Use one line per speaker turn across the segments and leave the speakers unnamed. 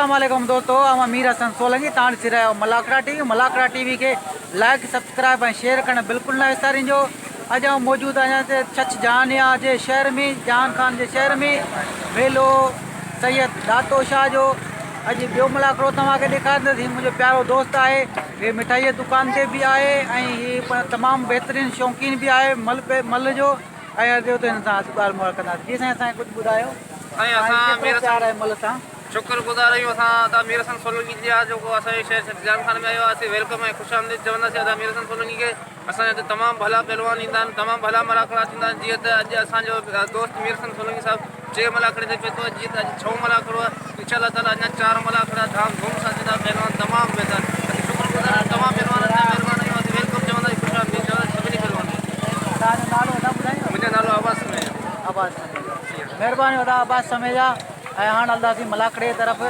अस्सलाम वालेकुम दोस्तों, हम अमीर हसन सोलंकी ताण से रहियो मलाकड़ा टीवी के लाइक सब्सक्राइब और शेयर करना बिल्कुल न विसारिजो। अज मौजूद आहियां छछ जानिया जे शहर में, जान खान के शहर में मेलो सैयद दातो शाह जो अज बो मलाकड़ो तव्हांखे ॾेखारींदुसि। मुझे प्यारो दोस्त है, ये मिठाई दुकान से भी है, तमाम बेहतरीन शौकीन भी है मल जो। जी साईं, असांखे कुछ ॿुधायो प्यार है मल सां?
शुक्र गुज़ार आहियूं असां अमीर हसन सोलंकी जी जो असांजे शहर जान खान में आयो आहे। वेलकम है, खुश आमदीद चवंदासीं अमीर हसन सोलंकी के। असांजे तमामु भला पहलवान ईंदा आहिनि, तमामु भला मलाखड़ा थींदा आहिनि। जीअं त अॼु असांजो दोस्त अमीर हसन सोलंकी साहब 6 मलाखड़े ते पहुतो आहे, जीअं त अॼु 6 मलाखड़ो आहे। इंशाअल्लाह ताला अञा 4 मलाखड़ा धाम धूम सां थींदा। पहलवान तमामु बहितर, शुक्र गुज़ार तमामु पहलवान महिरबानी आहियूं। वेलकम चवंदासीं, खुश आमदीद चवंदासीं सभिनी पहलवान। मुंहिंजो नालो आवाज़ समेजा।
महिरबानी वॾा आवाज़ समेजा। ऐं हाणे हलंदासीं मलाकड़े तरफ़।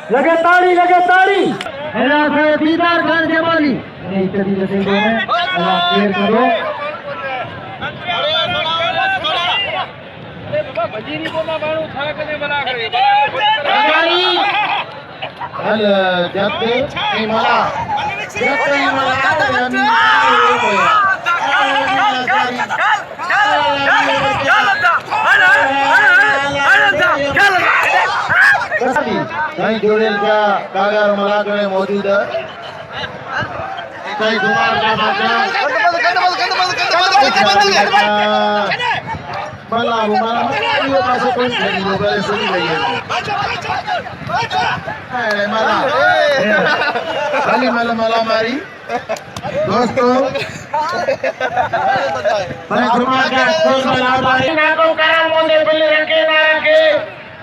लगे ताड़ी दीदार खान जमाली करो। कई जोड़ेल का कागर मलाकड़े मौजूद है। कई दुमार का बल्ला ये पासे कोई नहीं हो गए सुनी रही है। अरे मला खाली मला मारी दोस्तों मैं दुमार का कोई मला मारी ना को कारण मोंदे बिल्ली रखे ना रखे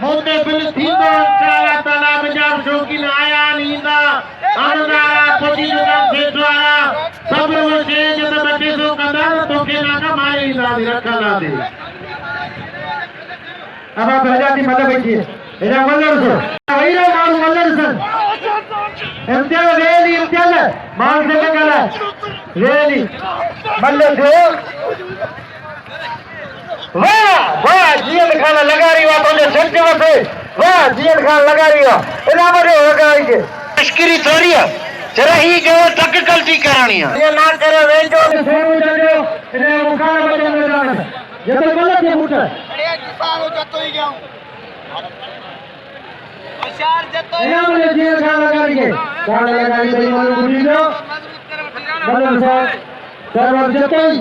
मोंदे बिल्ली थींदो इंशाअल्लाह ताला पंजाब शौकीन आया नींदा अनुदारा पोजी दुकान से द्वारा सब वो चेंज तो बच्चे सो कंदा तो के ना का मारी ला रखा ला दे। अब आप प्रजाति मतलब बैठिए एरा मल्लर सो वहीरो माल मल्लर सर इम्तियाज रेली इम्तियाज माल से लगा रेली मल्लर सो वाह वाह जीएन खान लगा रही हो तो सच्चे वसे वाह जीएन खान लगा रही हो एना मरे लगा रही है तस्करी थोड़ी है जरा ही जो तक गलती करानी है ये ना करे वेंजो सेमो जजो इने मुखार बजे में जाना ये तो गलत है मुठ अरे किसान हो जतो ही गया होशियार जतो ये मुझे जीएन खान लगा रही है खान लगा रही भाई मालूम बुझी लो मतलब साहब सर्व जतो ही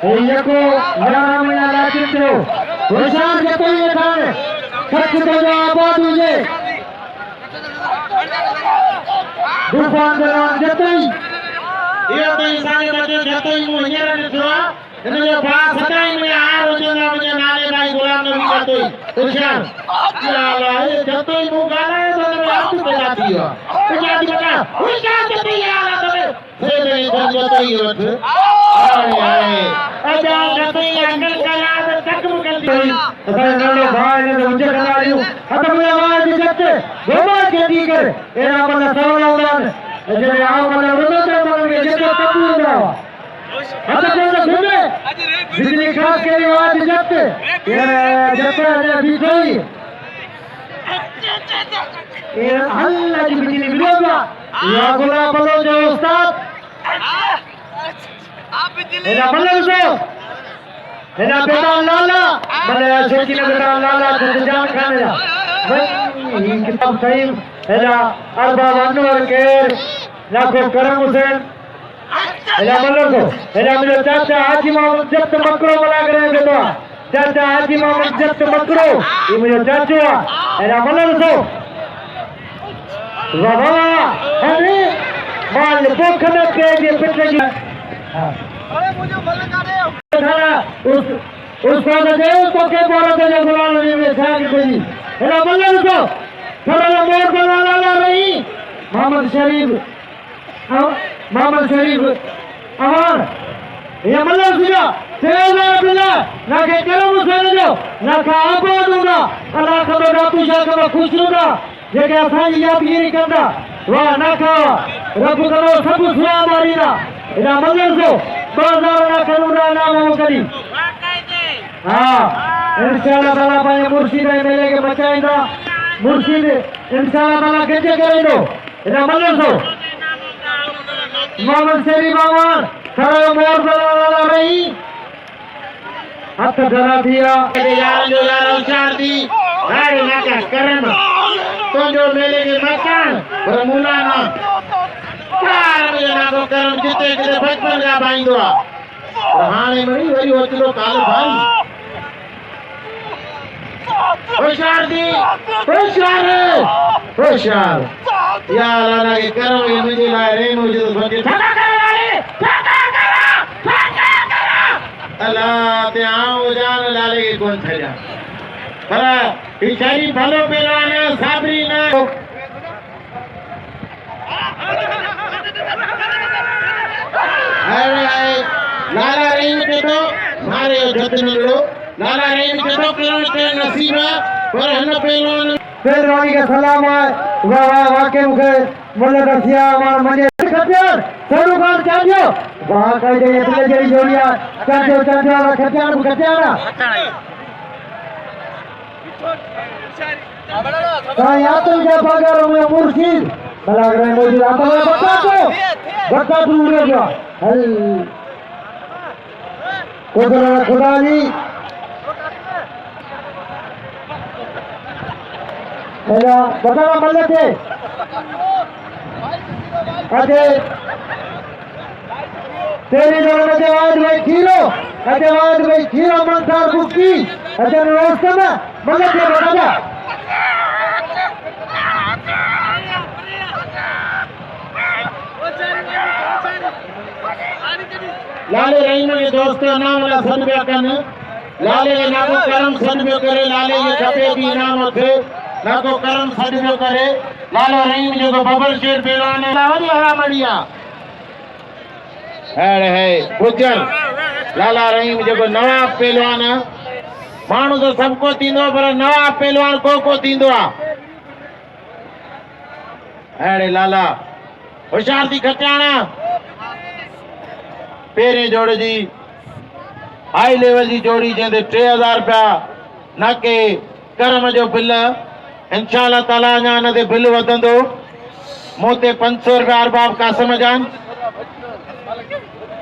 ये को हराम में आला चित्रो होशियार जतो ही खान सच को जो आबाद हुए दुकान दरवान जतो ही ये तो इंसान बच्चे जतो ही मुझे न छुआ इन्हें बात सदाई में आ रोजे ना मुझे नाले भाई गुलाम नबी जतो ही होशियार चला ये जतो ही मुंह गाना है तो मैं आप पे जाती हो तो जाती बता होशियार जतो ही आला तो से नहीं जतो ही उठ आए अजा जतो ही अंकल का याद तक मुकल दी असा नाले भाई ने मुझे करा लियो खत्म में आवाज जते गोमा खेती कर एरा बना सवला उड़ान जे आओ बना रोते मन के जते तकू ना आता तो घूमे बिजली खास के आवाज जते ये जते ने बीठोई ये अल्लाह की बिजली मिलेगा या गुलाम बोलो जो उस्ताद आप बिजली एरा बल्लो सो एरा बेटा लाला बने शेखी ने बेटा लाला तो जान खाने जा भाई किताब सही एरा अरबा अनवर के लाखों करम हुसैन एरा बल्लो सो एरा मेरे चाचा हाजी मोहम्मद जब्त मकरो बना करे बेटा चाचा हाजी मोहम्मद जब्त मकरो ये मेरे चाचू एरा बल्लो सो वाह अरे माल पोखने के ये पिछले अरे मुझे बोलने का दे उस को दे तो के बोल दे गुलाम नबी में था कि कोई एरा बल्ले को थोड़ा मोर बना ला रही मोहम्मद शरीफ मोहम्मद शरीफ अमर ये मतलब सुनो तेरा बिना ना के करो मुझे जो ना का आबाद होगा अल्लाह का बड़ा तुझा का खुश होगा ये क्या था ये आप ये करना वाह ना का रब करो सब सुना मारीना इधर मतलब जो बाजार ना करो ना वो करी हाँ इंशाल्लाह ताला पाए मुर्शिद मेले के बचाएगा मुर्शिद इंशाल्लाह ताला कैसे करेंगे इधर मतलब जो मोहम्मद शरीफ अमर खड़ा मोर बला रही हाथ धरा दिया यार जो यार उचार दी अरे ना क्या करम तो जो मेले के मकान पर मुलाना चार बजे ना को करम जिते के बचपन का भाई दो हाने मरी वही होती तो काल भाई होशियार दी होशियार या अल्लाह के करम ये मुझे लाए रे मुझे तो बंदे अल्लाह ते आओ जान लाले के कौन था जा पर इशारी भलो पेलाने साबरी ना अरे लाला रहीम के तो मारे जतन लो लाला रहीम के तो पेलों के नसीब है पर हम पेलों फिर रानी का सलाम है वाह वाह वाके मुखे मोले रसिया हमार मजे खतियार सोनू खान चाहिए वहां कह दे इतने जरी जोड़िया चाहिए खतियार या तो क्या पागल हो मैं मुर्शिद भला रहे मुझे आता है बता तू उड़ गया हल खुदा जी हेलो बता मल्ले थे अरे तेरी जोड़ में जवाब भाई खीरो अजवाद भाई खीरो मंसार बुकी अजन रोस्ता में मल्ले थे बता लाले रहीम के दोस्तों नाम वाला सदबे कन लाले के नाको करम सदबे करे लाले के छपे भी नाम थे नाको करम सदबे करे लालो रहीम जो बबल शेर पेलाने लावरी हरा मड़िया है गुजर लाला रहीम जो नवाब पहलवान मानू तो सबको तींदो पर नवाब पहलवान को तींदो है लाला होशियार थी खटियाना पेरे जोड़ जी हाई लेवल की जोड़ी जैसे 3000 रुपया न के करम जो बिल इंशाल्लाह ताला अञा हिन ते बिल वधंदो मूं ते 500 रुपया अरबाब कासिम जान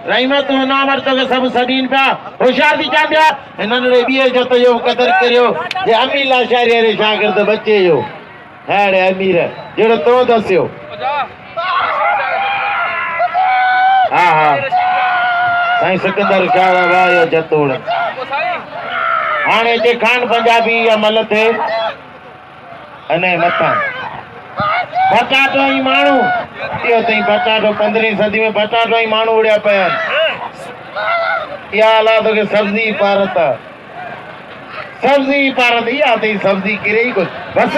रहीमत नाम अर्थ के सब सदीन पिया होशियार थी चवां पिया हिननि ॿिए जत जो क़दुरु करियो जे अमीर शाइरी वारे शागिर्द बचे जो हैड़े अमीर जहिड़ो तो दसियो हा साईं सिकंदर शाह बाबा यो जतोड़ हाणे जे खान पंजाबी अमल थे अने मथा बटाटो ही माण्हू इहो तई बटाटो 15वीं सदी में बटाटो ही माण्हू उड़िया पिया इहा हालात के सब्जी पारत इहा तई सब्जी किरे ही कुछ बस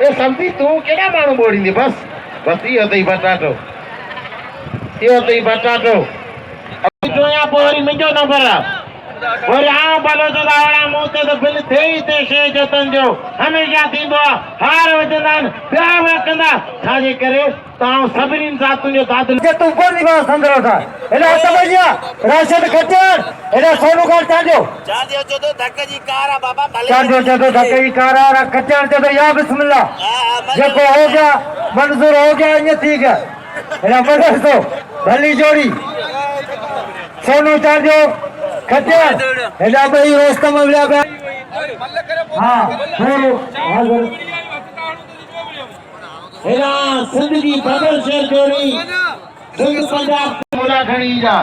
ये सब्जी तू केड़ा माण्हू बोड़ींदी बस इहो तई बटाटो जोया पोरी मुंहिंजो नंबर और आओ भलो जो दावड़ा मोते तो बिल थेई ते शे जतन जो हमेशा थींदो हार वजंदान प्यार वकंदा छाजे करे ताऊ सभिनी साथुन जो दाद के तू कोन निवा संदरो था एला तबजिया राशिद खट्टर एला सोनू खान चांजो जो तो धक्के जी कारा बाबा भले चांजो जो तो धक्के जी कारा रा खट्टर जो तो या बिस्मिल्लाह जेको हो गया मंजूर हो गया ये ठीक है एला मदद तो भली जोड़ी सोनू चांजो खट्टर एला भाई रोस्तम मिला गया हां हां एला सिंध की बदल शेर जोड़ी सिंध पंजाब मुला खणी जा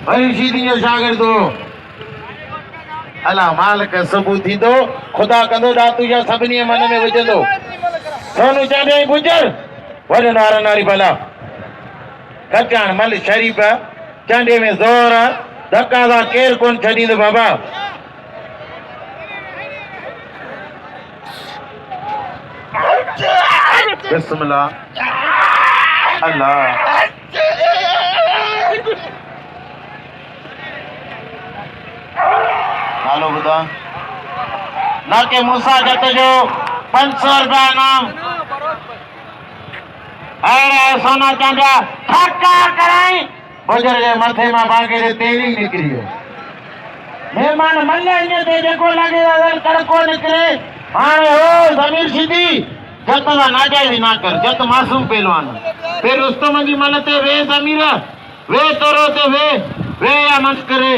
वरी सीधी जो शागिर्द हो अला मालिक सबूत थींदो खुदा कंदो दातू या सभिनी मन में विझंदो सोनू चांडे गुजर वॾनि वारनि वारी भला खटाण मल शरीफ़ चांडे में ज़ोर धक्का सां केरु कोन छॾींदो बाबा बिस्मिल्लाह अल्लाह हालो ॿुधा न के मूसा जत जो 500 रुपया इनाम अरे सोना चांदा ठका कराई बुजुर्ग जे मथे मां बांके ते तेल ही निकरी वियो मेहमान मल्ले इन ते जेको लगे कड़को निकरे हाणे ओ ज़मीर सीधी जत दा नाजायज़ ना कर जत मासूम पहलवान फिर रुस्तम जी मन ते वे ज़मीर वे तोरो ते वे या मत करे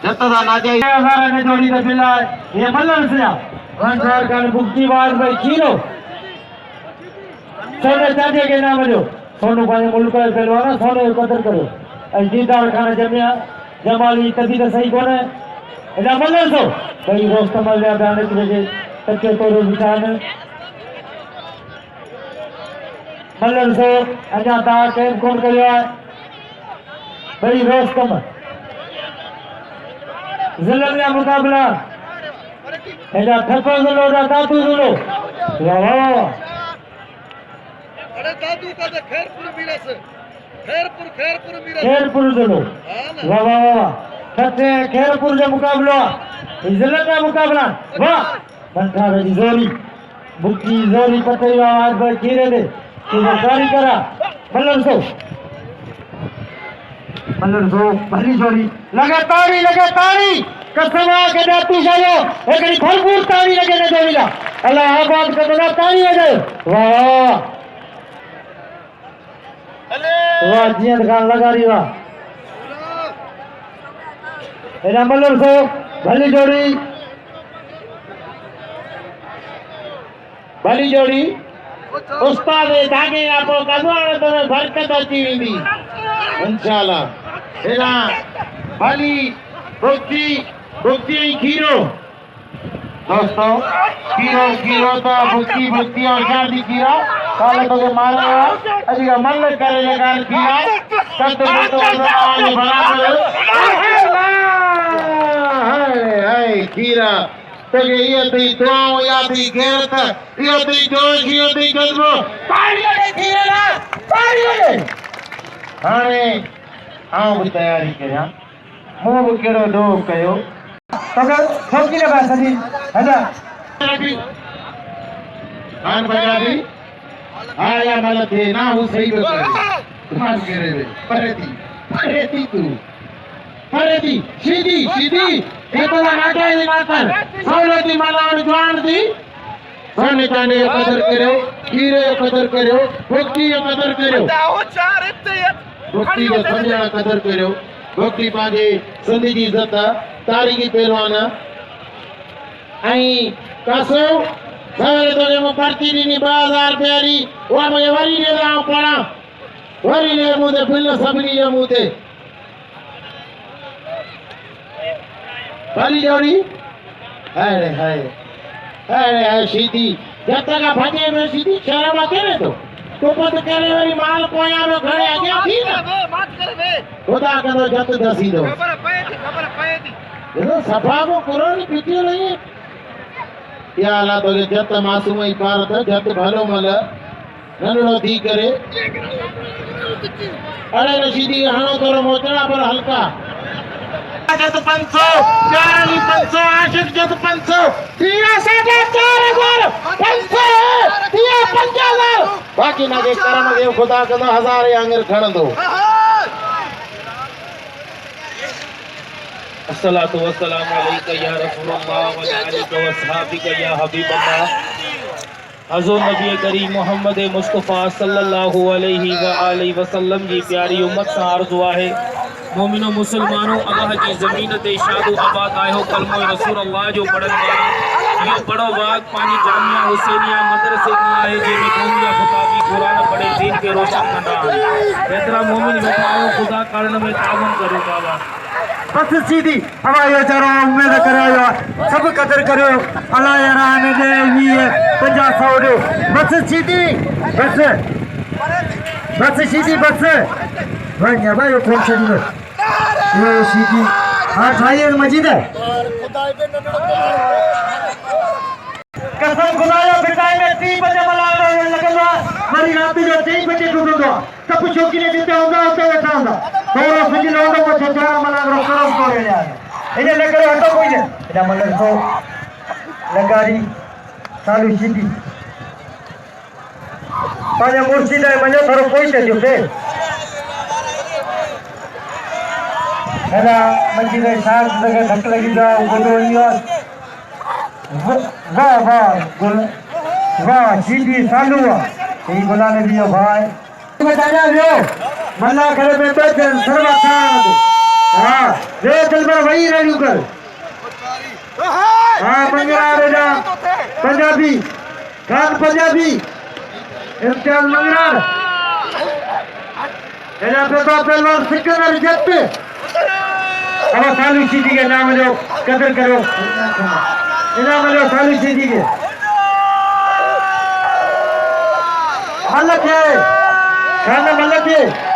जत दा नाजायज़ हज़ार ने जोड़ी ते बिला ये मल्लन से वंसार कान बुक्ति बार भाई खीरो सोने चांदी के नाम जो सोनू भाई मुल्क का पहलवान सोने कदर करो अजीदार खान जमिया जमाली तभी तो सही कोने एदा मल्लन सो भाई रुस्तम ले बयान के कच्चे तोरो विचार मल्लन सो अजा ता कैम कौन करियो भाई रुस्तम ज़िले में मुकाबला एदा ठप्पा ज़िलो दा दादू ज़िलो वाह वाह
अरे दादू का तो खैरपुर
खैरपुर ज़िलो वाह वाह वाह सच्चे खैरपुर जो मुकाबला ज़िले में मुकाबला वाह पंखा दी जोरी बुकी जोरी पते आवाज पर कीरे दे कि जारी करा मल्लन सो भली जोड़ी लगे ताड़ी कसमा के दातू जायो एकड़ी भरपूर ताड़ी लगे ने देवीला अल्लाह आबाद करना ताड़ी है वाह वाह जियत खान लगा रही वाह एरा मल्लन सो भली जोड़ी उस्ताद धागे आपो कदवाण तो बरकत अची वेंदी इंशाल्लाह एरा भली बुक्ति खीरो दोस्तों खीरो तो बुक्ति और शादी खीरा काले तो के मारा अजी का मन करे लगान खीरा तब तो आने बराबर हाय खीरा तो ये ती दुआओं या ती गैरत ये ती जोश ये ती जज्बो पानी लगे खीरे ना पानी लगे हाने आओ भी तैयारी करिया मुंह केड़ो दो कयो अगर ठोकी ने बात सदी हजा कान बजारी आया मल थे ना वो सही बता मान करे परेती तू परेती सीधी ये तो नाटा है मातर सौलती मालावन जवान दी सोने चांदी कदर करो हीरे कदर करो भक्ति कदर करो भक्ति को समझा कदर करो भक्ति पाजे संधि जी इज्जत तारीखी पहलवान आई कासो सारे तो ने पर्ची दी 2000 प्यारी वो मुझे वरी ने लाओ पड़ा वरी ने मुझे फिल्म सबनी जे मुझे भली जोड़ी हाय सीधी जब तक भजे में सीधी शर्म करे तो पत करे वरी माल कोया में घरे आ गया थी ना
बात करे बे
खुदा कदो जत दसी दो
खबर पए थी
ये सफा को कुरान पीटियो नहीं या अल्लाह तो जत मासूम ही पार था जत भलो मल ननड़ो थी करे अरे रशीदी हानो तोरो मोचड़ा पर हल्का जत 500 500 आशिक जत 500 तीरा साढ़े 4000 500 तीरा 5000 बाकी ना के करम देव खुदा कदो 1000 आंगर खण दो
अस्सलातु वस्सलामु अलैका या रसूलल्लाह व अलैका वसहाबिका या हबीबल्लाह हज़ूर नबी करीम मोहम्मद मुस्तफ़ा सल्लल्लाहु अलैहि व आलिहि वसल्लम जी प्यारी उम्मत सां अर्ज़ु आहे मोमिनो मुसलमानों अल्लाह की ज़मीन ते शादो आबाद आयो कलमो रसूल अल्लाह जो पढ़न वारा यो बड़ो बाग पानी जामिया हुसैनिया मदरसे में आहे जेमें क़ौमिया ख़ुताबी कुरान पढ़े दीन के रोशन कंदा एतरा मोमिन वेठायो खुदा कारण में तावन करो बाबा
बस सीधी हवाई चरो उम्मीद करो सब कदर करो अल्लाह यार आने दे 50 100 दो बस सीधी बस सीधी बस वanya भाई कौन सी दी ये सीधी हां भाई मस्जिद है कसम खुदाया बिटाई में 3 बजे मला लगेगा मेरी रात जो 3 बजे ढूंढूंगा सब कुछ की ने देते होगा तो बैठा होगा तो फिर लोगों को छुड़ा मना करो करो यार
इन्हें लेकर हटो कोई ने इन्हें मतलब तो लगारी सालू सीधी पाने मुर्शिद है मजो थोड़ा कोई से जो पे है ना मंजिल है शांत लगे धक लगी जा गोदो यार वाह वाह गुल वाह सीधी सालू ये गुला ने दिया भाई बताया लो मल्ला करे में बेचन सर्वा खान हाँ रे चल पर वही रेडी कर हाँ मंगरा रेजा पंजाबी खान पंजाबी इम्तियाज मंगरा रेजा प्रताप पहलवान सिकंदर जट अब सालू सीधी के नाम लो कदर करो इनाम लो सालू सीधी के मल्लक है खाना मल्लक है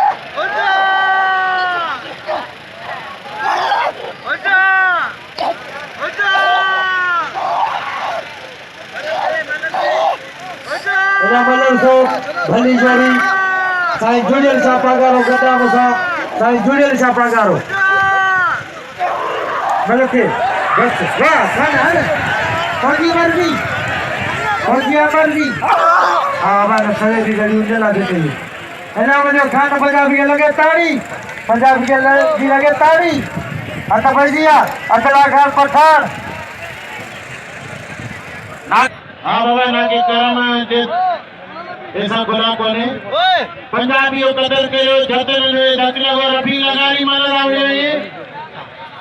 मल्लक सो भली जोड़ी साईं जुड़ियल सा पगारो गदा मुसा साईं जुड़ियल सा पगारो मल्लक है बस वाह खाना है फौजी मर्जी हाँ मैंने सरे भी गली उजला देते हैं है ना मुझे खाना पंजाबी के लगे ताड़ी पंजाबी के लगे ताड़ी अच्छा भाई दिया अकला खान पठान
हाँ बाबा ना के करम ऐसा गुलाम कोने पंजाबियों कदर करो जतन रे दकला और अभी लगारी माला रावले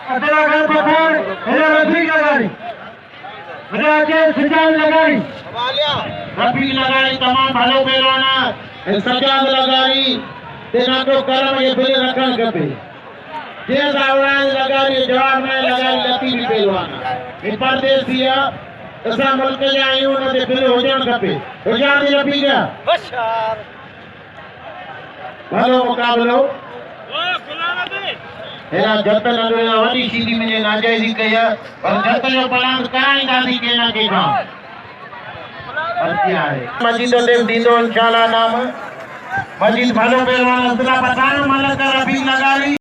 अकला खान पठान है रफीक लगारी मुझे आके सिंचाई लगारी
रफीक लगारी तमाम भलो पहलवाना सजाद लगारी तेना को करम ये बिल रखन कपे जे सावरान लगारी जवाब में लगारी लतीफ पहलवाना ये परदेसिया ऐसा मुल्क के आयु न दे बिल हो जान कपे हो जान दे रफीक
बशार
भलो मुकाबलो हेरा जतन अंदर वडी सीधी में नाजायजी कया पर जतन जो पलांग कराई दादी के ना के गांव और क्या है मस्जिद देव दीदो इंशाल्लाह नाम मस्जिद भलो पहलवान अब्दुल्ला पठान मलक रफीक लगारी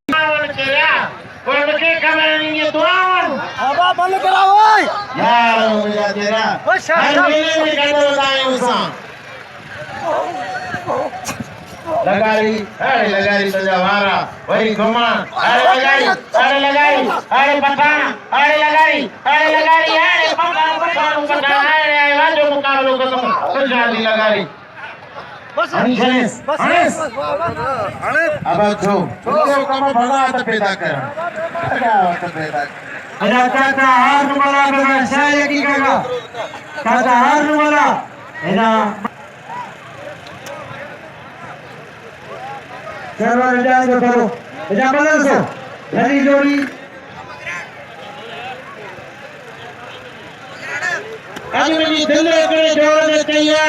कोई मुझे खबर नहीं है दुआन
हवा बंद करा ओए
यार मेरा तेरा हर महीने में कहते बताएं उसा लगारी सजावारा वही घुमा अरे पठान अरे पठान अरे वाजो मुकाबलो खत्म पंजाबी लगारी
बस
अनस अब जो तो कम भला त पैदा कर क्या बात पैदा
अरे चाचा हार नुमाला का शायद की कहेगा चाचा हार नुमाला है ना चलो रजान को करो रजा बदल सो धनी जोड़ी
आज मेरी दिल करे जोर दे कहिया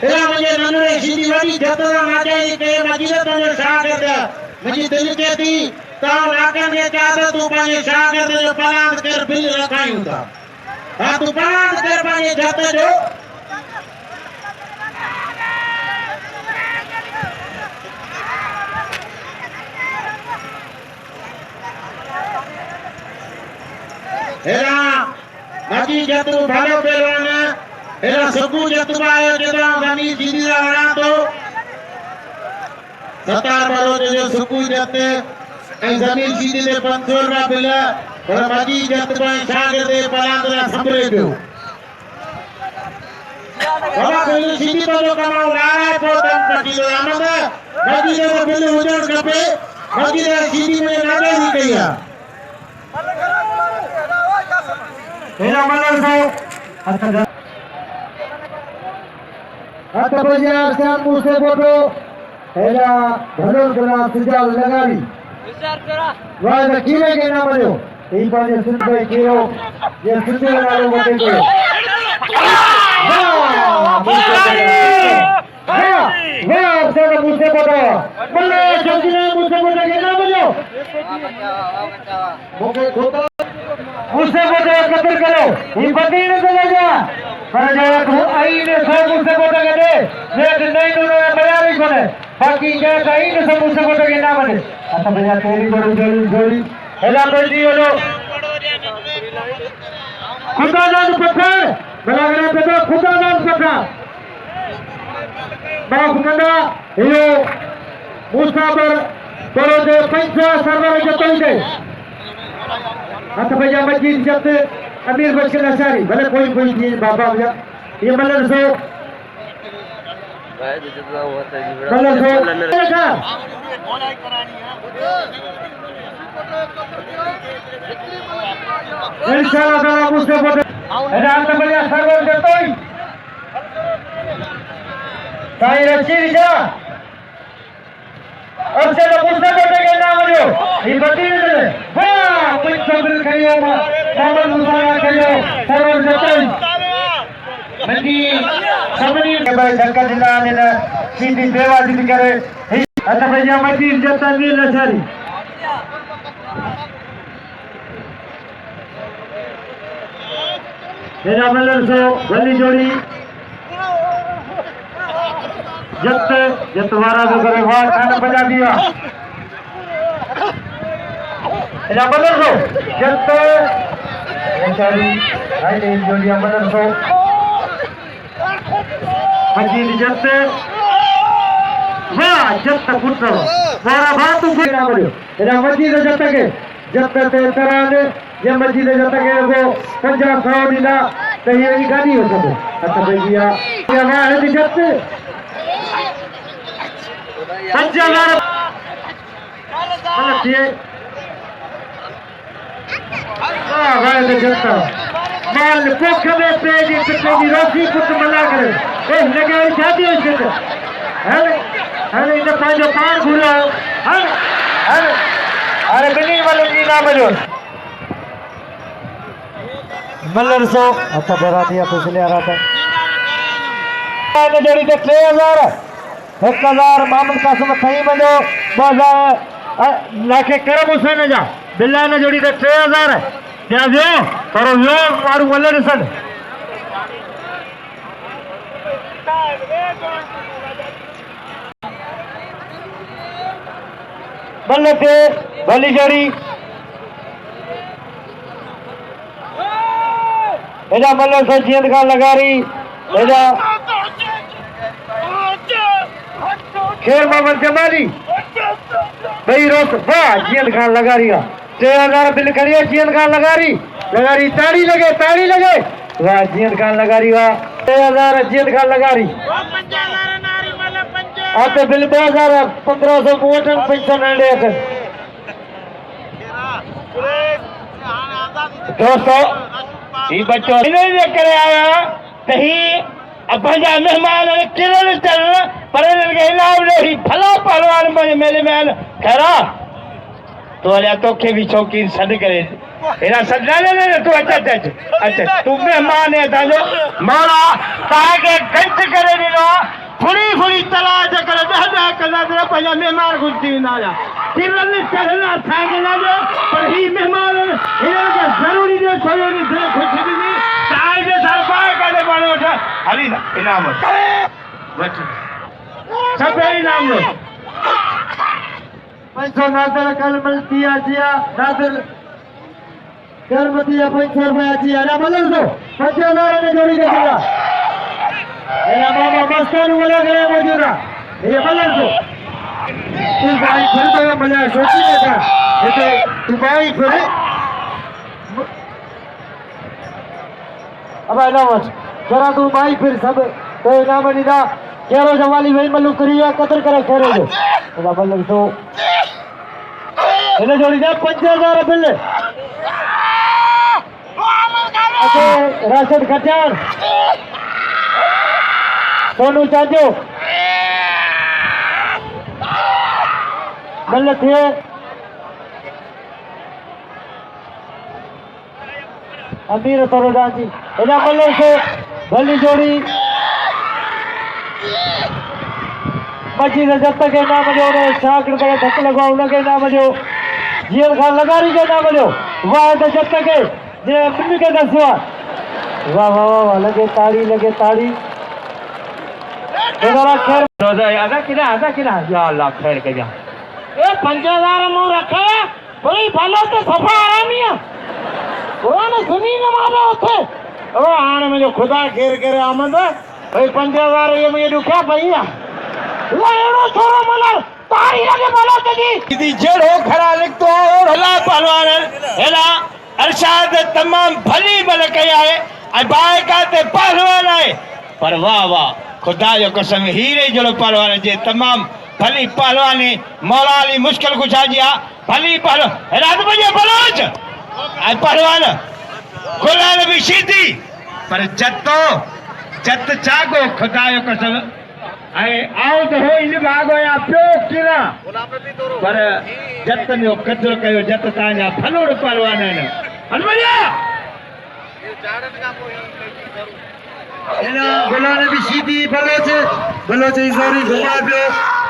तेरा मुझे नन्हे सीधी वाली जतरा नाजाई के मजीद ने शाह दे मुझे दिल के दी ता नाका ने चाहता तू पाने शाह दे जो पलांद कर बिल रखाई होता हां तू पलांद कर पाने जाते जो हेरा बाकी जतु भालो पहलवान हेरा सबू जतु आयो जेदा गनी सीधी राणा तो सतार बारो जो सबू जते ए जमीन सीधी दे 500 रुपया बिल और बाकी जतु भाई शाग दे पलांदरा संभरे पियो बाबा बिल सीधी तो जो कमाओ लारा पोतम पटी लो आमद बाकी जो बिल उजड़ कपे बाकी सीधी में नागे ही कहिया
हेरा मल्लर सो अच्छा बजिया शाम मुझसे फोटो हेरा भलो गुलाम सुजाल लगारी
विचार करा
वाह कीने के ना बनो ई पाजे सुन पे कियो ये सुनने वालों को देखो वाह से मुझसे फोटो बल्ले जल्दी मुझसे फोटो के ना बनो मुझे खोता मुझसे फोटो कतर करो ये बदी ने चला जा पर जो आई ने सब मुझसे फोटो के दे ये नहीं तो बया नहीं कोने बाकी के आई ने सब मुझसे फोटो के ना बने अच्छा भैया तेरी जोड़ी हेला बल्दी बोलो
खुदादान पत्थर बलागरा पेदा खुदादान पत्थर बाखुमंदा यो मुसाबर बरोदे पंचा सरवर जतई दे हाथ भैया मजीद जब अमीर बशर अशारी भले कोई चीज बाबा भैया ये मल्लर सो इंशाल्लाह ताला मुझसे बोले हाथ भैया सरवर जतई साई रशीद जा अब से तो पुस्तक के नाम जो ये बती दे वाह कुछ सब्र करियो मोहम्मद मुसाया करियो सरवर जतई मंदी सबनी के भाई धक्का दिलाने ना सीधी बेवाजी करे अच्छा भैया मजीद जता नील नशरी तेरा मलर सो गली जोड़ी जतवारा को करे वाह खाना बजा दिया तेरा मलर सो जत नशरी भाई नील जोड़िया मलर सो मजीद जत वाह जत पुत्र वारा बात तू ना बोलो तेरा मजीद जत के जत ते तराने ये मजीद जत के वो 50 दिना तो ये गाड़ी हो सके अच्छा भैया ये वाह है जत 5000 मतलब ये वाह वाह जत माल पोख में पेज कितने की रोटी कुछ मना करे ए लगे शादी है है अरे इन पांचो पार घुरो अरे बिल्डिंग वाले जी नाम जो मल्लर सो अच्छा डरा दिया पिछले आ रहा था जोड़ी के 3000 1000 मामूद कासम खई बंदो 2000 लाखे करम हुसैन जा बिल्ला ने जोड़ी के 3000 क्या जो पर यो मारू मल्लर सन बल्ले पे भली जोड़ी एजा मल्लर से जीत का लगा रही एजा शेर मोहम्मद जमाली भाई रोक वाह जीत खान लगा रही 3000 बिल करिए जीत खान लगा रही ताड़ी लगे वाह जीत खान लगा रही वाह 3000 जीत खान लगा रही आते बिल 1500 वोटन पेंशन ले दोस्तों ये बच्चों इन्हें करे आया कहीं अपना मेहमान किरण चल पर इनके इनाम नहीं भला पहलवान मेले में करा तो अलिया तो के भी शौकीन सद करे एना सदा ने तू अच्छा तू मेहमान है ताजो मारा ताके गंज करे दिनो फुड़ी तलाश करे दहदा कला तेरा पहला मेहमान गुस्ती ना जा किरण चलना थाके ना जो पर ही मेहमान इन्हें के जरूरी जो छोड़ो नहीं से खुशी भी चाय के साथ पाए करे बने उठा हली इनाम बच सब इनाम लो 500 नादर कल मलतिया जिया नादर करमतिया 500 रुपया जिया ना मलर दो 5000 ने जोड़ी के दिया एरा बाबा मस्तान वाला करे मौजूदा ये मलर दो तू भाई फिर तो मजा सोची लेगा ये तो तू भाई फिर अब ना मत जरा तू भाई फिर सब तो इनाम दीदा केरो जवाली भाई मल्लू करिया कदर करे करे जो एरा मलर दो इन्हें जोड़ी दे 5000 बिल अच्छा राशिद खट्यार सोनू चाचो मल्ल थे अमीर तरोडा जी इन्हें मल्ल से भली जोड़ी मजीद जब तक नाम जो शाक धक लगवा उनके नाम जो जीअर खान लगारी के नाम जो वाह तो जब तक जे बिल्ली के दसवा वाह वाह वाह लगे ताड़ी जरा खैर आधा किना या अल्लाह खैर के जा ए 5000 मु रखे कोई भलो तो सफा आरामिया कोन बाबा उठे ओ हाणे मुंहिंजो ख़ुदा केर करे आमद भई 5000 ये मुझे दुखा पईया ला एड़ो छोरो मलर तारी लगे बोलो तजी
दी जेड़ो खरा लिखतो और हला पहलवान हेला अरशाद तमाम भली मल कया है ऐं बायका ते पहलवान है पर वाह वाह खुदा जो कसम हीरे जड़ो पहलवान जे तमाम भली पहलवानी मौला अली मुश्किल कुछा जिया भली पहलवान रात बजे बलोच ऐं पहलवान गुलाल भी सीधी पर जत चागो खुदा जो कसम ऐं आओ तो हो इन भागो या पियो किरा पर जत जो कदर कयो जत तांजा फलोड़ पहलवान आहिनि हनुमनिया
एना गुलाल भी सीधी बलोच जोरी घुमा पियो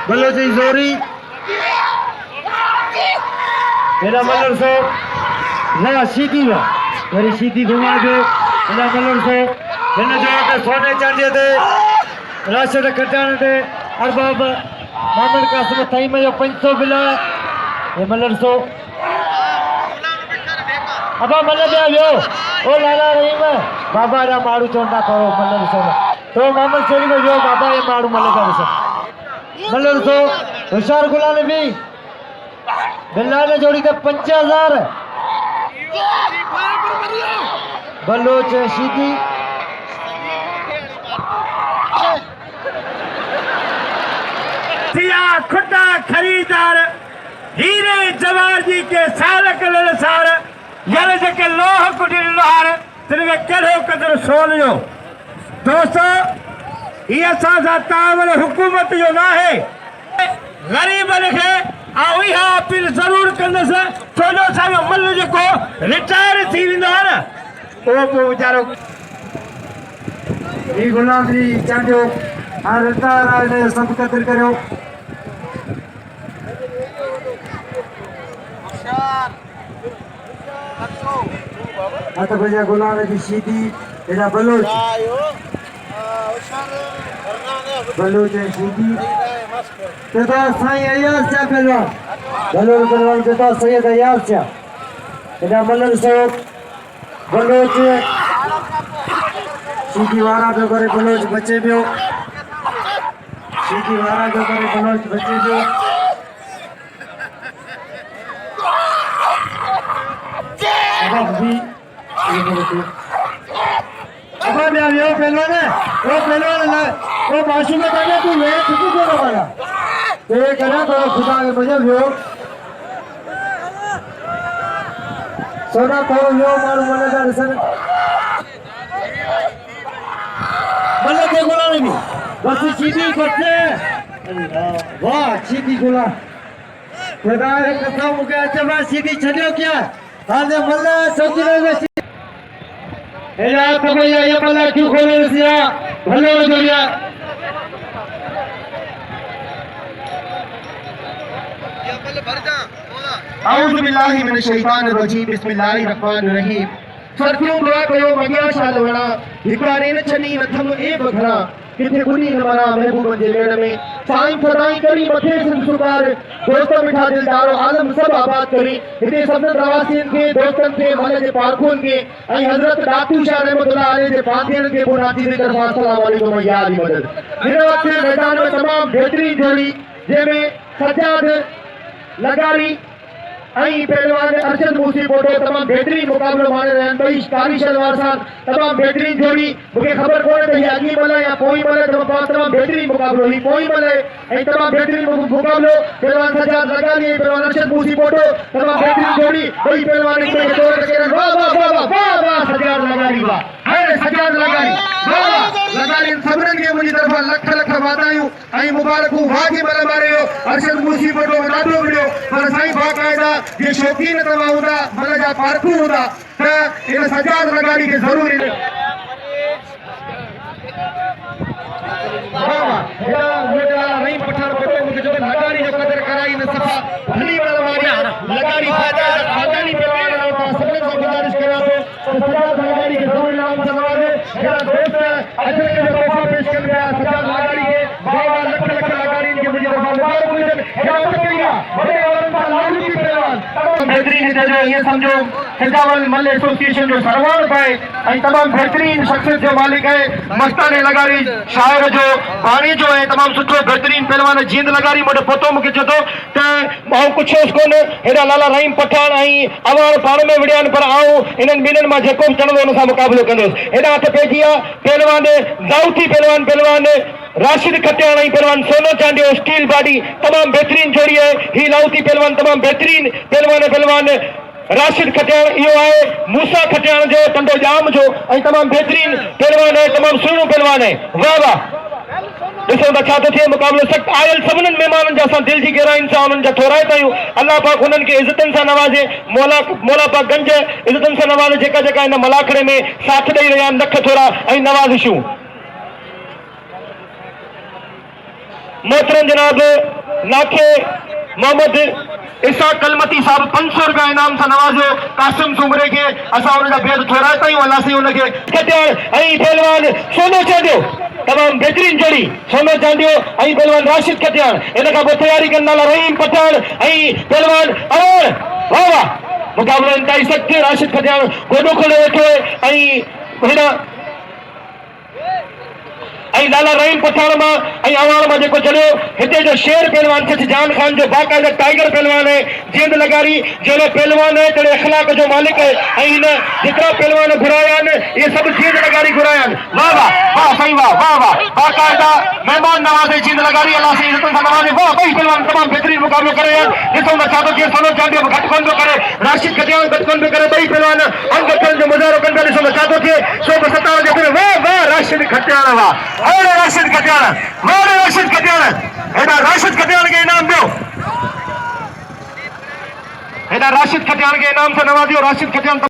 बलोच जोरी एना मलर सो ना सीधी ना मेरी सीधी घुमा पियो एना मलर सो एना जो के सोने चांदी दे राशद कटाने दे अरबाब मामल का सब थाई में जो 500 बिला ये मलर सो अबा मलर दे लियो ओ लाला रहीम बाबा रा मारू चोंडा करो मलर सो तो मोहम्मद शेरी में जो बाबा ये मारू मलर का सो मलर सो होशियार गुलाम भी बिल्ला ने जोड़ी के 5000 बलोच सीधी खुदा खरीदार हीरे जवार जी के सालक ललसार यार जेके लोह कुटिल लोहार तिनके कड़ो कदर सोल जो दोस्तों ये साजा तावल हुकूमत जो ना है गरीब लिखे आओ इहा अपील जरूर कंदस छोजो सायो मल जेको रिटायर थी विंदो है ओ पो बेचारो ई गुलाम जी चांडियो आ रिटायर ने सब कदर करो आता भैया गुलाम की सीधी एना बलोच है सीधी तेरा साईं अयार चा पहलवान बलोच पहलवान तेरा सैयद अयार चा एना मलर सो बलोच सीधी वारा जो करे बलोच बचे पियो सीधी वारा जो करे बलोच बचे पियो अब भी अब मैं यो पहलवान है वो पहलवान ना वो माशूम का कहना तू ये किसी को ना बना तो ये कहना तो खुदा के मुझे यो सोना तो यो मालूम मने का रसन मने के गुलाम नहीं बस सीधी करते वाह सीधी गुलाम खुदा के कसम के अच्छा बात सीधी छड़ियो क्या आने मल्ला सोचने में एला तो भैया ये मल्ला क्यों खोले सिया भलो जोरिया ये मल्ला भर जा आऊज़ु बिल्लाहि मिनश शैतानिर रजीम बिस्मिल्लाहिर रहमानिर रहीम सरफियों दुआ कयो मगिया शालवणा हिकड़ारे न छनी न थम ए बघड़ा किथे गुनी न मरा महबूब जे लेण में साईं फरमाई करी मथे संसुकार दोस्त मिठा दिलदारो आलम सब आबाद करी इते सब प्रवासियन के दोस्तन के मन जे पारखून के ऐं हजरत दातू शाह रहमतुल्लाह अलैह जे फातिहन के बुनाती दी तरफ अस्सलाम वालेकुम याद मदद मेरे वक्त मैदान में तमाम बेहतरीन जोड़ी जेमें सज्जाद लगारी आई पहलवान अरशद मूसी पोटो तमाम बेहतरीन मुकाबलो माने रहन भाई कारी शलवार साहब तमाम बेहतरीन जोड़ी मुझे खबर कोने तो अगी मले या पोई मले तमाम बेहतरीन मुकाबलो ही पोई मले ए तमाम बेहतरीन मुकाबलो पहलवान सजाद लगा लिए पहलवान अरशद मूसी पोटो तमाम बेहतरीन जोड़ी भाई पहलवान के दौर के वाह वाह वाह वाह वाह सजाद लगा ली वाह है सजाद लगा ली वाह लगा ली सबरन के मुझे तरफ लख लख वादायूं आई मुबारकू भागी मल मारियो अरशद मूसी पोटो ॾाढो विडियो पर साईं बाकायदा ये शौकीन तवा हुंदा मन जा पारखू हुंदा त इन सजाद लगाड़ी के जरूरी बाबा हेड़ा बेटा नहीं पठार पटो मुझे जो लगाड़ी जो कदर कराई न सफा भली वाला मारी लगाड़ी फायदा खानदानी पहलवान होता सबने से गुजारिश करा तो सजाद लगाड़ी के जरूरी नाम सवाल है हेड़ा दोस्त अजर के तोहफा पेश कर गया सजाद लगाड़ी के बाबा लख लख लगाड़ी के मुझे तोहफा मुबारक हेड़ा दिया बड़े वालन पर लालू की पहलवान तमाम बेहतरीन जो ये समझो हिजावल मल एसोसिएशन जो सरवान पाए ऐं तमाम बेहतरीन शख्सियत जो मालिक है मस्ताने लगारी शायर जो बाणी जो है तमाम सुठो बेहतरीन पहलवान जींद लगारी मोटे पतो मुके चतो त मां कुछ कोन हेडा लाला रहीम पठान आई अवार पाण में विड़ियान पर आऊं इनन बिनन मा जेको चणदो उन सा मुकाबलो कंदोस हेडा हथ पेजिया पहलवान दाऊदी पहलवान राशिद खटियाण ऐं पहलवान सोनो चांडियो स्टील बॉडी तमाम बेहतरीन जोड़ी है ही लाउती पहलवान तमाम बेहतरीन पहलवान राशिद खटियाण इहो आहे मूसा खटियाण जो टंडो जाम जो ऐं तमाम बेहतरीन पहलवान है तमाम सुहिणो पहलवान है वाह वाह ॾिसो त छा थो थिए मुक़ाबिलो सख़्तु आयल सभिनी महिमाननि जा असां दिलि जी गहराइनि सां उन्हनि जा थोराइता आहियूं अलाह पाक हुननि खे इज़तनि सां नवाज़े मौला पाक गंज इज़तनि सां नवाज़े जेका जेका हिन मलाखड़े में साथ ॾेई रहिया आहिनि नख थोरा ऐं नवाज़िशूं मोहतरम जनाब नाखे मोहम्मद इसा कलमती साहब 500 रुपया इनाम सां नवाज़ो कासिम सुमरे खे असां उनजा बेद थोराइता आहियूं अलाह साईं उनखे खटियाण ऐं पहलवान सोनो चांडियो तमाम बेहतरीन जोड़ी सोनो चांडियो ऐं पहलवान राशिद खटियाण इन खां पोइ तयारी करण वाला रहीम पठान ऐं पहलवान अवार वाह वाह मुक़ाबिलो इंतहाई सख़्तु थियो राशिद खटियाण गोॾो खोले वेठो आहे ऐं हिन ऐं लाला रहीम पठान मां ऐं अवार मां जेको चलियो हिते जो शेर पहलवान सच जान खान जो बाक़ायदा टाइगर पहलवान है जींद लगारी जहिड़ो पहलवान है तहिड़े अखलाक जो मालिक है ऐं हिन जेतिरा पहलवान घुराया आहिनि इहे सभु जींद लगारी घुराया आहिनि वाह वाह वाह साईं वाह वाह वाह बाक़ायदा महिमान नवाज़े जींद लगारी अलाह साईं इज़तनि सां नवाज़े वाह ॿई पहलवान तमामु बहितरीन मुक़ाबिलो करे आहिनि ॾिसूं था छा थो थिए सोनो चांडियो बि घटि कोन पियो करे राशिद खटियाण घटि कोन पियो करे ॿई पहलवान अंग करण जो मुज़ाहिरो कनि पिया ॾिसूं था छा थो थिए 157 जे वाह वाह राशिद खटियाण वाह राशिद खटियाण हेॾा राशिद खटियाण खे इनाम ॾियो हेॾा राशिद खटियाण खे इनाम सां नवाज़ियो राशिद खटियाण